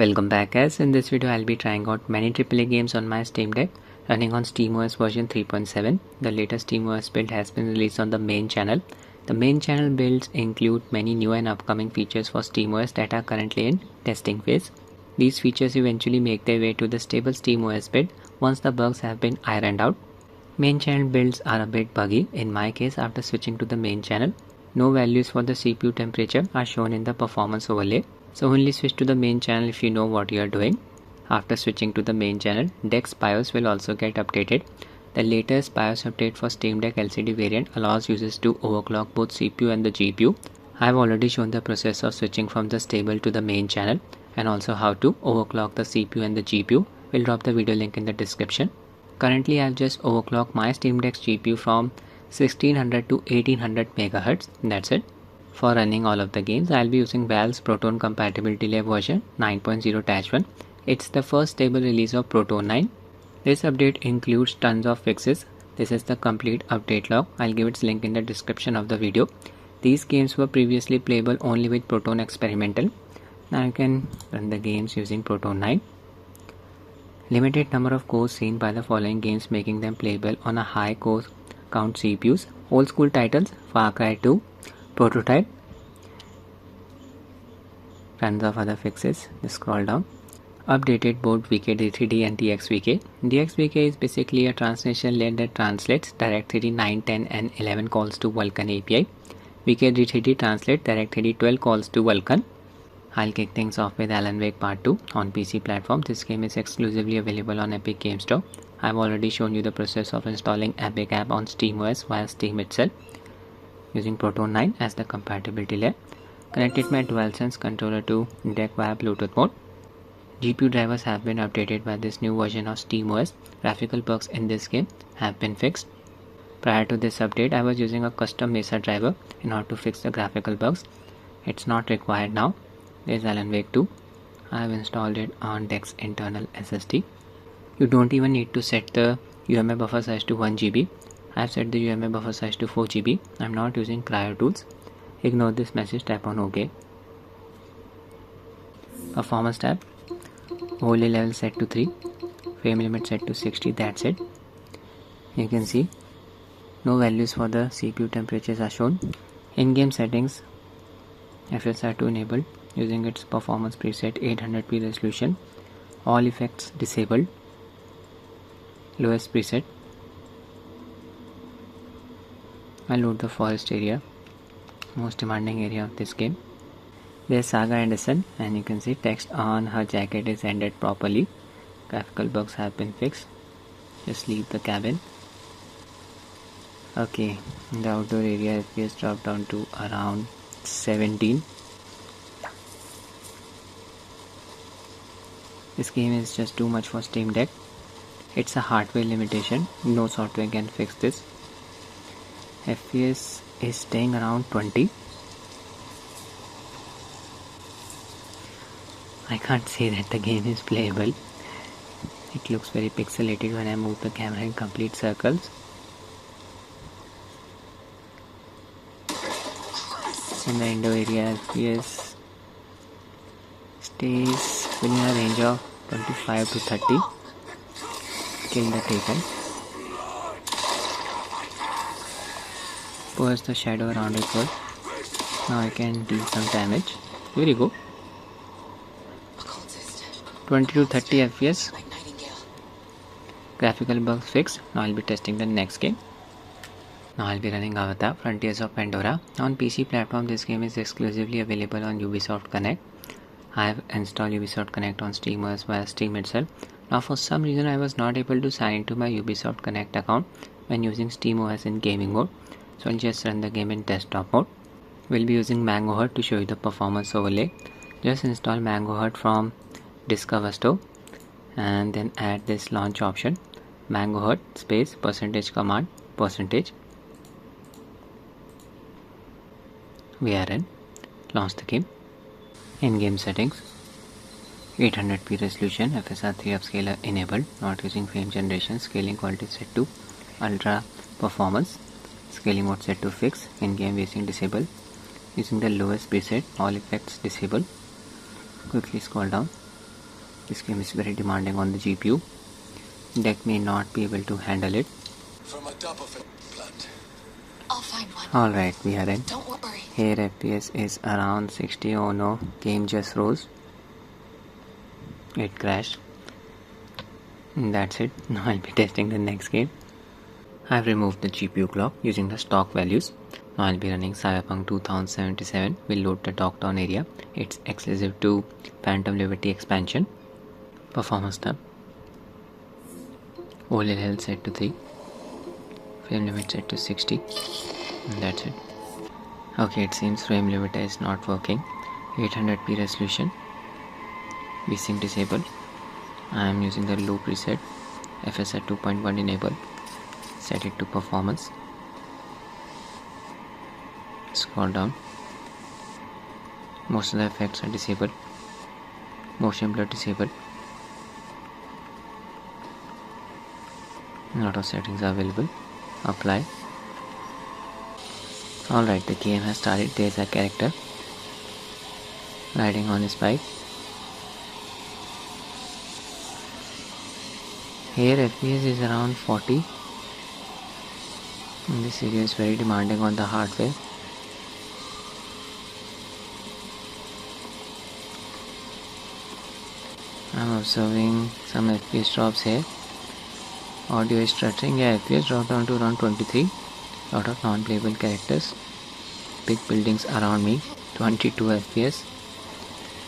Welcome back guys. In this video I'll be trying out many AAA games on my Steam Deck running on SteamOS version 3.7. The latest SteamOS build has been released on the main channel. The main channel builds include many new and upcoming features for SteamOS that are currently in testing phase. These features eventually make their way to the stable SteamOS build once the bugs have been ironed out. Main channel builds are a bit buggy. In my case, after switching to the main channel, no values for the CPU temperature are shown in the performance overlay. So only switch to the main channel if you know what you are doing. After switching to the main channel, Deck's BIOS will also get updated. The latest BIOS update for Steam Deck LCD variant allows users to overclock both CPU and the GPU. I have already shown the process of switching from the stable to the main channel and also how to overclock the CPU and the GPU. We'll drop the video link in the description. Currently I have just overclocked my Steam Deck's GPU from 1600 to 1800 MHz. That's it. For running all of the games, I'll be using Valve's Proton compatibility layer version 9.0-1. It's the first stable release of Proton 9. This update includes tons of fixes. This is the complete update log. I'll give its link in the description of the video. These games were previously playable only with Proton Experimental. Now you can run the games using Proton 9. Limited number of cores seen by the following games, making them playable on a high core count CPUs. Old school titles: Far Cry 2, Prototype, tons of other fixes. Just scroll down. Updated board VK-D3D and DXVK. DXVK is basically a translation layer that translates Direct3D 9, 10 and 11 calls to Vulkan API. VK-D3D translates Direct3D 12 calls to Vulkan. I'll kick things off with Alan Wake Part 2 on PC platform. This game is exclusively available on Epic Game Store. I've already shown you the process of installing Epic app on SteamOS via Steam itself, using Proton 9 as the compatibility layer. Connected my DualSense controller to Deck via Bluetooth mode. GPU drivers have been updated by this new version of SteamOS. Graphical bugs in this game have been fixed. Prior to this update, I was using a custom Mesa driver in order to fix the graphical bugs. It's not required now. There's Alan Wake 2. I have installed it on Deck's internal SSD. You don't even need to set the UMA buffer size to 1 GB. I have set the UMA buffer size to 4 GB. I am not using prior tools. Ignore this message, tap on OK. Performance tab. Overlay level set to 3. Frame limit set to 60. That's it. You can see no values for the CPU temperatures are shown. In-game settings, FSR2 enabled using its performance preset 800p resolution. All effects disabled. Lowest preset. I'll load the forest area, most demanding area of this game. There's Saga Anderson, and you can see text on her jacket is ended properly. Graphical bugs have been fixed. Just leave the cabin. Okay, in the outdoor area FPS dropped down to around 17. This game is just too much for Steam Deck. It's a hardware limitation. No software can fix this. FPS is staying around 20. I can't say that the game is playable. It looks very pixelated when I move the camera in complete circles. In the indoor area, FPS stays within a range of 25 to 30. Kill the taken. Push the shadow around it first. Now I can deal some damage. Here you go. 20 to 30 FPS. Graphical bugs fixed. Now I'll be testing the next game. Now I'll be running Avatar: Frontiers of Pandora. On PC platform, this game is exclusively available on Ubisoft Connect. I have installed Ubisoft Connect on SteamOS via Steam itself. Now for some reason I was not able to sign into my Ubisoft Connect account when using SteamOS in gaming mode. So I'll just run the game in desktop mode. We'll be using Mango Hut to show you the performance overlay. Just install Mango Hut from Discover Store and then add this launch option. Mango Hut space % command %. We are in. Launch the game. In-game settings. 800p resolution, FSR3 upscaler enabled, not using frame generation, scaling quality set to ultra performance, scaling mode set to fix, in-game VSync disabled, using the lowest preset, all effects disabled. Quickly scroll down. This game is very demanding on the GPU. Deck may not be able to handle it. From a top of it plant. I'll find one. Alright, we are in. Don't worry. Here FPS is around 60. Oh no, game just froze. It crashed. That's it. Now I'll be testing the next game. I've removed the GPU clock using the stock values. Now I'll be running Cyberpunk 2077. We'll load the Dogtown area. It's exclusive to Phantom Liberty expansion. Performance tab. OLED health set to 3. Frame limit set to 60. And that's it. Okay, it seems frame limiter is not working. 800p resolution. VSync disabled. I am using the low preset. FS at 2.1 enable. Set it to performance. Scroll down. Most of the effects are disabled. Motion blur disabled. A lot of settings are available. Apply. Alright, the game has started. There's a character riding on his bike. Here FPS is around 40. And this area is very demanding on the hardware. I'm observing some FPS drops here. Audio is stuttering. Yeah, FPS dropped down to around 23. Lot of non-playable characters. Big buildings around me. 22 FPS.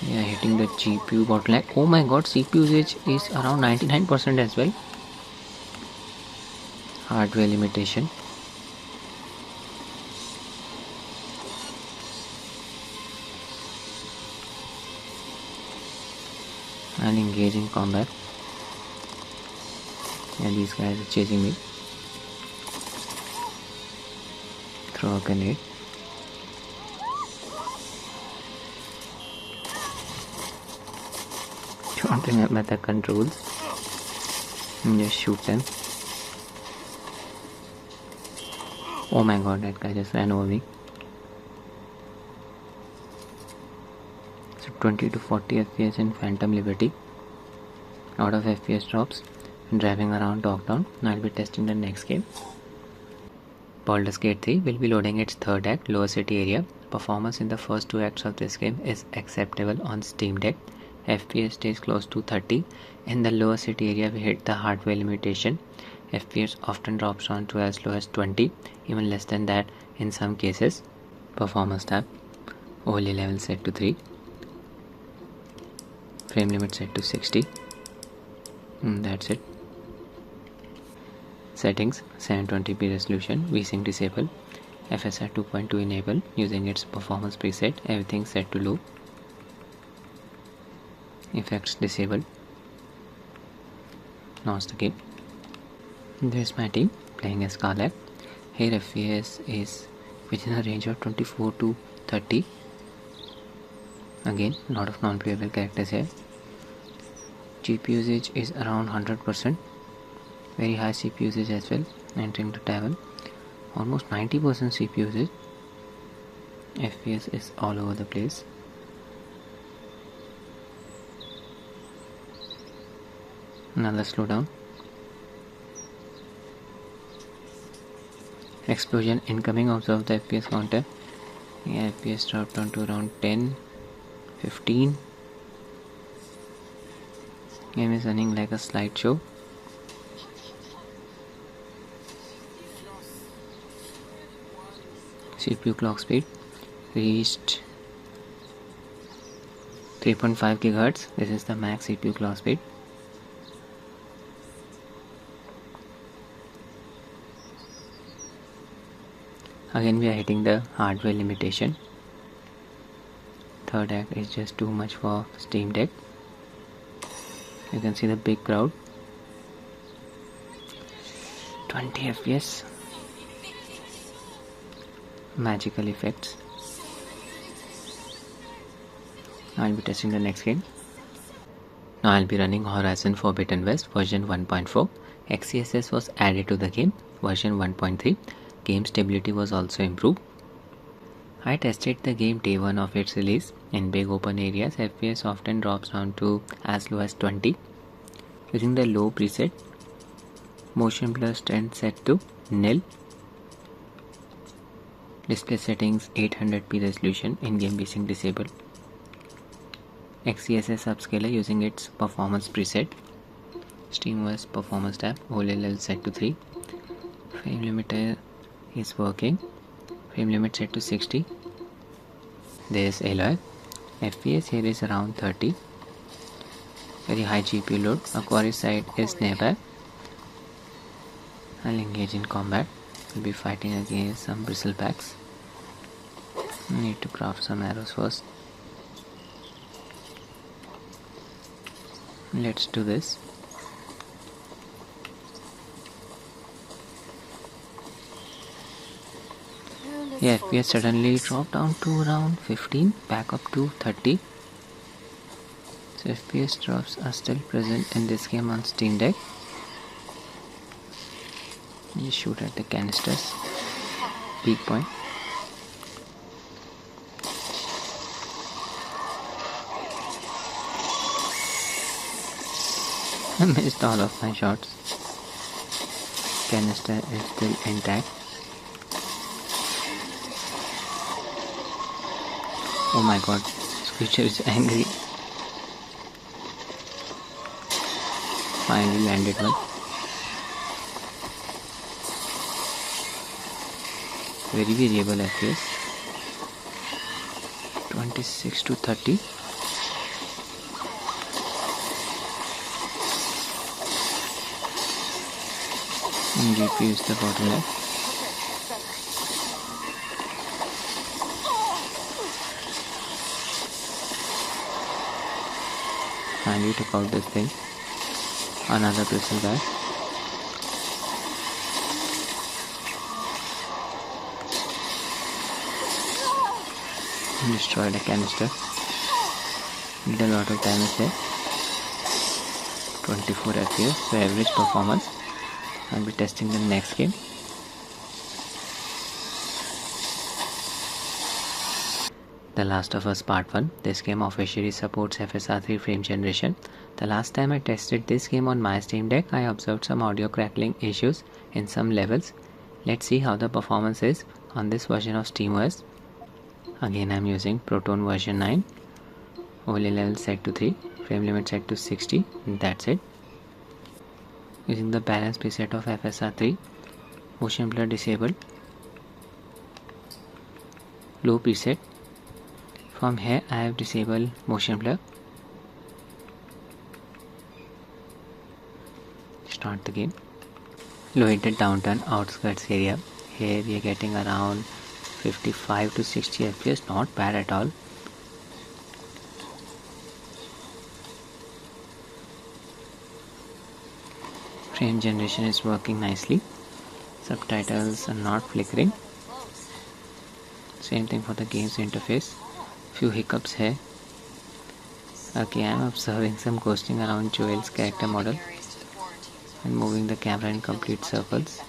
We are hitting the GPU bottleneck. Oh my god, CPU usage is around 99% as well. Hardware limitation. I'll engage in combat. And these guys are chasing me. Throw a grenade. Don't remember the controls. And just shoot them. Oh my god, that guy just ran over me. So 20 to 40 FPS in Phantom Liberty. Out of FPS drops. Driving around Dogtown. Now I'll be testing the next game. Baldur's Gate 3 will be loading its third act, Lower City area. Performance in the first two acts of this game is acceptable on Steam Deck. FPS stays close to 30. In the Lower City area we hit the hardware limitation. FPS often drops down to as low as 20, even less than that in some cases. Performance tab. OLED level set to 3. Frame limit set to 60. That's it. Settings. 720p resolution. VSync disabled. FS at 2.2 enable using its performance preset. Everything set to low. Effects disabled. Now's the game. There's my team playing as Scarlet. Here FPS is within a range of 24 to 30. Again, a lot of non-playable characters here. GPU usage is around 100%. Very high CPU usage as well. Entering the table. Almost 90% CPU usage. FPS is all over the place. Another slowdown. Explosion incoming. Observe the FPS counter. Yeah, FPS dropped down to around 10, 15. Game is running like a slideshow. CPU clock speed reached 3.5 GHz. This is the max CPU clock speed. Again we are hitting the hardware limitation. Third act is just too much for Steam Deck. You can see the big crowd. 20 FPS. Magical effects. I'll be testing the next game. Now I'll be running Horizon Forbidden West version 1.4. XeSS was added to the game. Version 1.3. Game stability was also improved. I tested the game day 1 of its release. In big open areas, FPS often drops down to as low as 20. Using the low preset, motion blur strength set to nil. Display settings 800p resolution, in-game VSync disabled. XeSS upscaler using its performance preset. SteamOS performance tab, OLL set to 3. Frame limiter is working. Frame limit set to 60. There is alloy. FPS here is around 30. Very high GPU load. Aquarius side is nearby. I'll engage in combat. We'll be fighting against some bristlebacks. Need to craft some arrows first. Let's do this. Yeah, FPS suddenly dropped down to around 15, back up to 30. So FPS drops are still present in this game on Steam Deck. You shoot at the canisters. Peak point. I missed all of my shots. Canister is still intact. Oh my god, this creature is angry. Finally landed one. Very variable FPS. 26 to 30. And GPU is the bottleneck. Finally took out this thing. Another pistol guy. Destroyed a canister. Did a lot of damage there. 24 FPS, so average performance. I'll be testing the next game. The Last of Us Part 1. This game officially supports FSR3 frame generation. The last time I tested this game on my Steam Deck, I observed some audio crackling issues in some levels. Let's see how the performance is on this version of SteamOS. Again, I'm using Proton version 9. OLL level set to 3. Frame limit set to 60. That's it. Using the balance preset of FSR3. Motion blur disabled. Low preset. From here I have disabled motion blur. Start the game. Located downtown outskirts area. Here we are getting around 55 to 60 FPS, not bad at all. Frame generation is working nicely. Subtitles are not flickering. Same thing for the game's interface. Few hiccups here. Okay, I am observing some ghosting around Joel's character model and moving the camera in complete circles.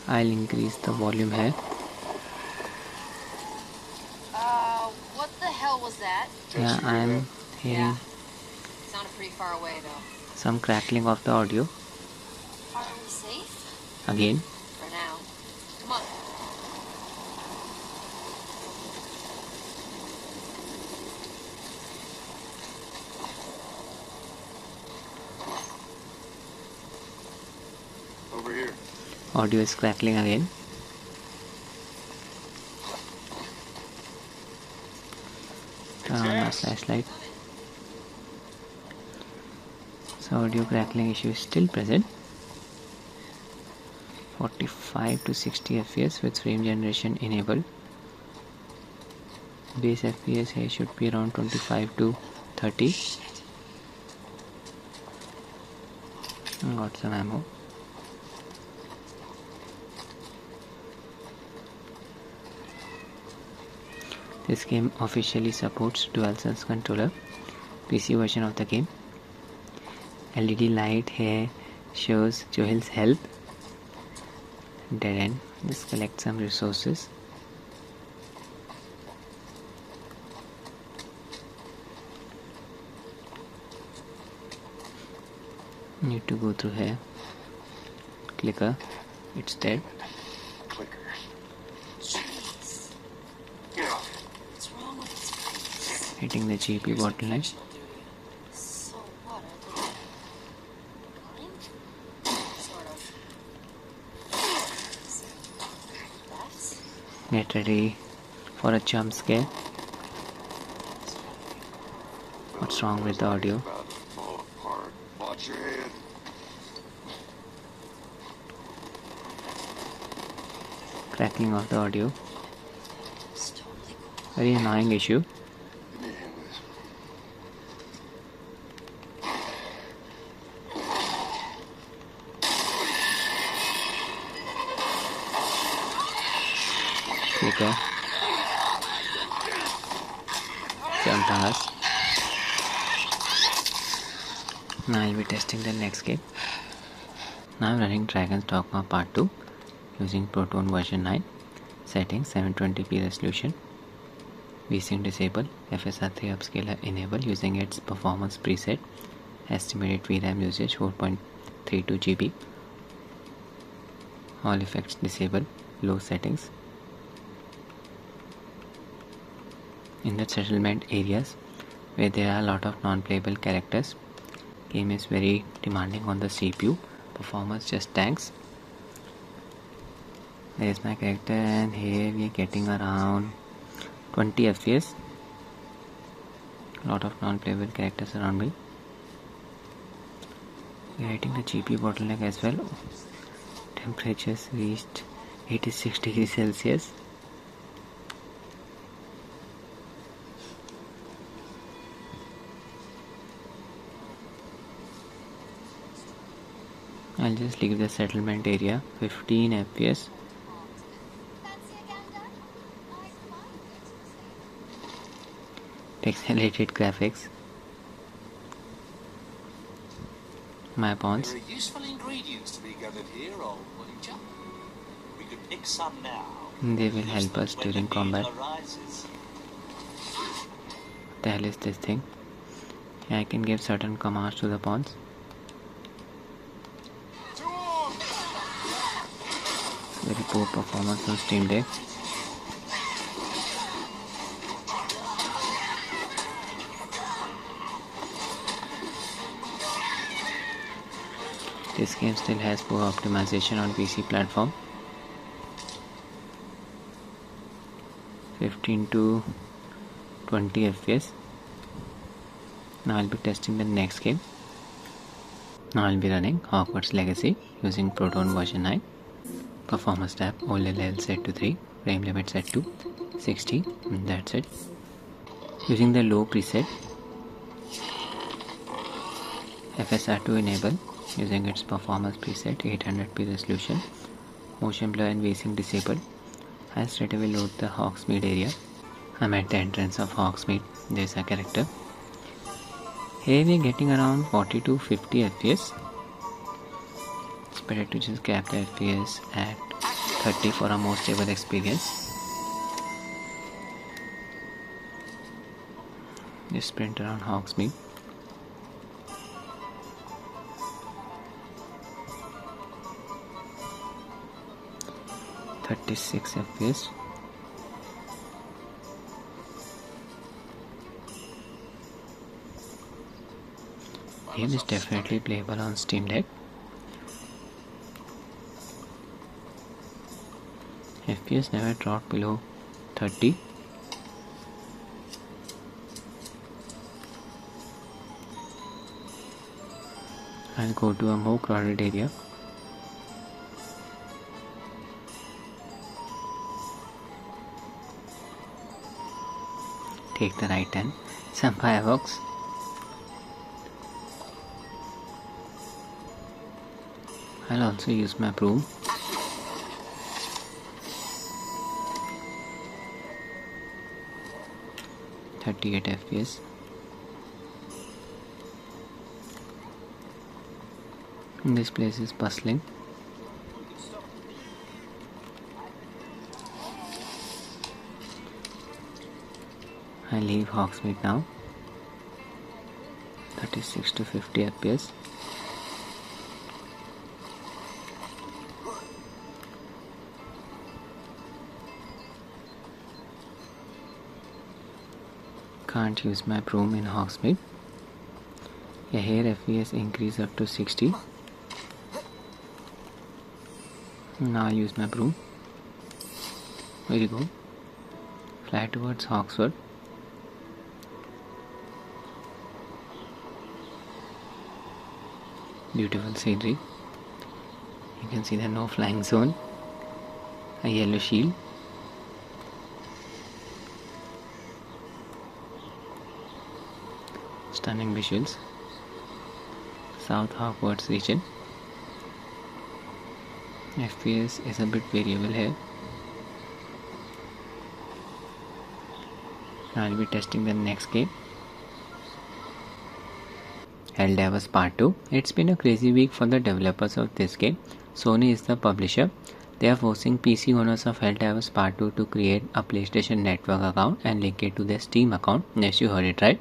I'll increase the volume here. What the hell was that? Yeah, I am hearing Sounded pretty far away though. some crackling of the audio. Are we safe? Again. For now. Come on. Over here. Audio is crackling again. Turn on my flashlight. So audio crackling issue is still present. 45 to 60 FPS with frame generation enabled. Base FPS here should be around 25 to 30. Got some ammo. This game officially supports DualSense controller. PC version of the game. LED light here shows Joel's health. Dead end. Just collect some resources. Need to go through here. Clicker. It's dead. Clicker. Jeez. What's wrong with this place? Hitting the GP bottleneck. So what? Are they blind? Sort of. That's Get ready for a jump scare. What's wrong with the audio? About to fall apart. Watch your head. Crackling of the audio. it's totally cool. Very annoying issue. Give me a hand with this. Clicker. Jump on us. Now I'll be testing the next game. Now I'm running Dragon's Dogma Part 2 using Proton version 9. Settings 720p resolution. VSync disable. FSR3 upscaler enable using its performance preset. Estimated VRAM usage 4.32 GB. All effects disable. Low settings. In the settlement areas where there are a lot of non-playable characters, game is very demanding on the CPU. Performance just tanks. There is my character and here we are getting around 20 FPS. A lot of non-playable characters around me. We are hitting the GPU bottleneck as well. Temperatures reached 86 degrees Celsius. I'll just leave the settlement area. 15 FPS. Pixelated graphics. My pawns. There are useful ingredients to be gathered here, old Witcher. We could pick some now. They will help us When the during need combat. arises. What the hell is this thing? Yeah, I can give certain commands to the pawns. Very poor performance on Steam Deck. This game still has poor optimization on PC platform. 15 to 20 FPS. Now I'll be testing the next game. Now I'll be running Hogwarts Legacy using Proton version 9. Performance tab, OLED level set to 3, frame limit set to 60, and that's it. Using the low preset, FSR2 enable, using its performance preset, 800p resolution, motion blur and VSync disabled. I'll straight away load the Hogsmeade area. I'm at the entrance of Hogsmeade, there's a character. Here we're getting around 40 to 50 FPS. It's better to just cap the FPS at 30 for a more stable experience. Just sprint around Hogsmeade. (36 FPS). Game is definitely playable on Steam Deck. FPS never dropped below 30. I'll go to a more crowded area. Take the right turn. Some fireworks. I'll also use my broom. (38 FPS). This place is bustling. I leave Hogsmeade now. 36 to 50 FPS. Can't use my broom in Hogsmeade. Yeah, here FPS increase up to 60. Now I'll use my broom. Here you go. Fly towards Hogwarts. Beautiful scenery. You can see the no flying zone. A yellow shield. Stunning visuals. South Hogwarts region. FPS is a bit variable here. I'll be testing the next game. Helldivers Part 2. It's been a crazy week for the developers of this game. Sony is the publisher. They are forcing PC owners of Helldivers Part 2 to create a PlayStation Network account and link it to their Steam account. Yes, you heard it right.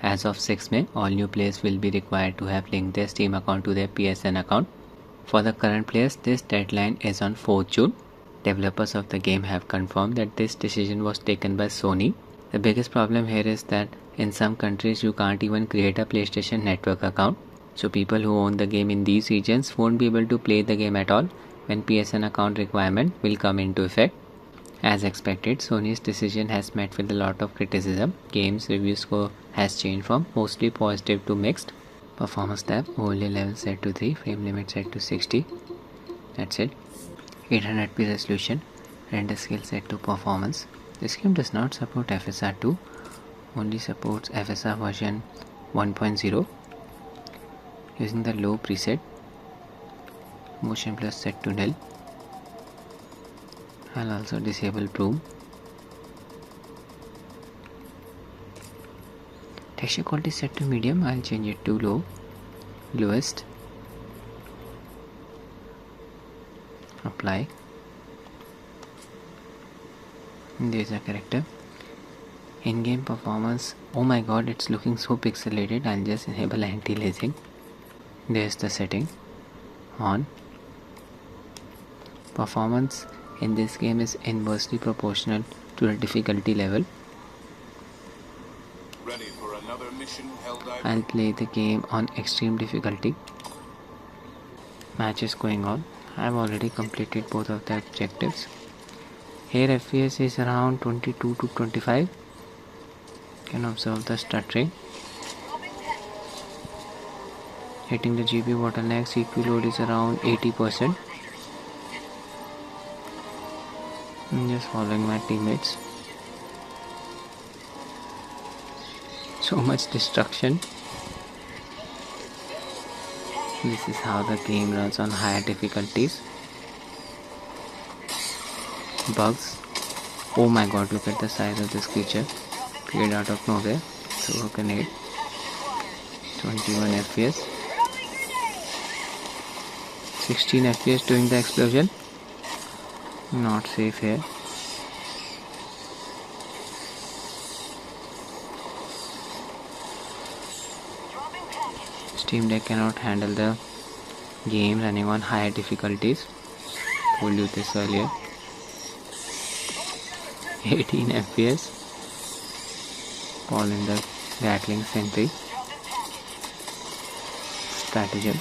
As of 6 May, all new players will be required to have linked their Steam account to their PSN account. For the current players, this deadline is on 4th June. Developers of the game have confirmed that this decision was taken by Sony. The biggest problem here is that in some countries you can't even create a PlayStation Network account. So people who own the game in these regions won't be able to play the game at all when PSN account requirement will come into effect. As expected, Sony's decision has met with a lot of criticism. Game's review score has changed from mostly positive to mixed. Performance tab, overlay level set to 3, frame limit set to 60. That's it. 800p resolution, render scale set to performance. This game does not support FSR 2, only supports FSR version 1.0. Using the low preset, motion plus set to nil. I'll also disable broom. Texture quality set to medium. I'll change it to lowest. Apply. There's a character. In-game performance. Oh my god, it's looking so pixelated. I'll just enable anti-aliasing. There's the setting. On. Performance in this game is inversely proportional to the difficulty level. Ready for another mission, Helldivers? I'll play the game on extreme difficulty. Match is going on. I've already completed both of the objectives. Here FPS is around 22 to 25. You can observe the stuttering. Hitting the GPU bottleneck, CPU load is around 80%. I'm just following my teammates. So much destruction. This is how the game runs on higher difficulties. Bugs. Oh my god, look at the size of this creature. Appeared out of nowhere. So grenade. 21 FPS. 16 FPS during the explosion. Not safe here. Steam Deck cannot handle the game running on higher difficulties. Told you this earlier. 18 FPS. All in the Gatling Sentry. Stratagem.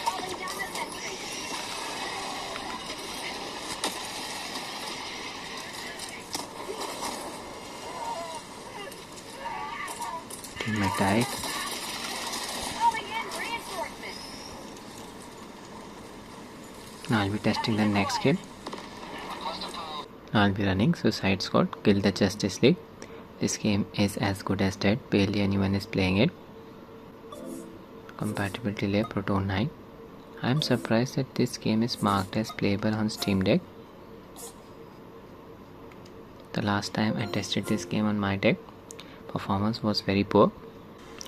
Teammate died. Now I'll be testing the next game. I'll be running Suicide Squad Kill the Justice League. This game is as good as dead. Barely anyone is playing it. Compatibility layer Proton 9. I am surprised that this game is marked as playable on Steam Deck. The last time I tested this game on my deck, performance was very poor.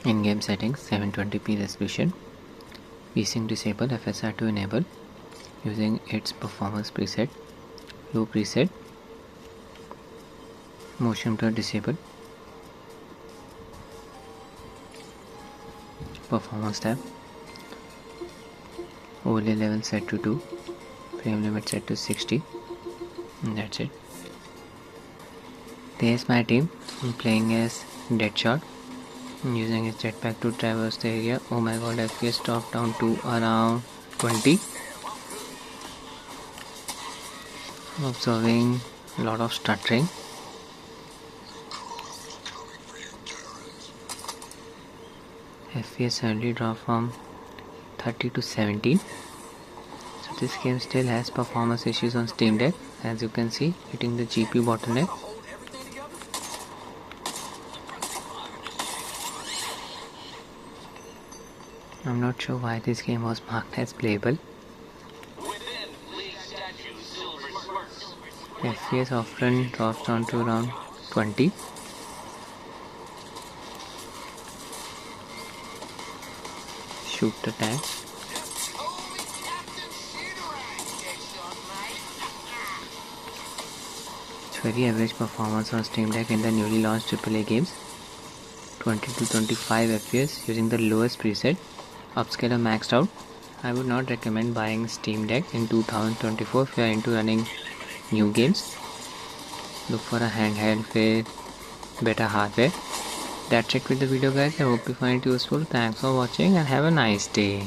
In-game settings 720p resolution. VSync disable, FSR to enable. Using its performance preset. Low preset. Motion blur disable. performance tab. Overlay level set to 2, frame limit set to 60, and that's it. There's my team. I'm playing as Deadshot. I'm using his jetpack to traverse the area. Oh my god, FPS dropped down to around 20. I'm observing a lot of stuttering. FPS suddenly dropped from 30 to 17. So this game still has performance issues on Steam Deck, as you can see, hitting the GPU bottleneck. I'm not sure why this game was marked as playable. FPS often drops down to around 20. Shoot the tank. It's very average performance on Steam Deck in the newly launched AAA games. 20 to 25 FPS using the lowest preset. Upscaler maxed out. I would not recommend buying Steam Deck in 2024 if you are into running new games. Look for a handheld with better hardware. That's it with the video guys. I hope you find it useful. Thanks for watching and have a nice day.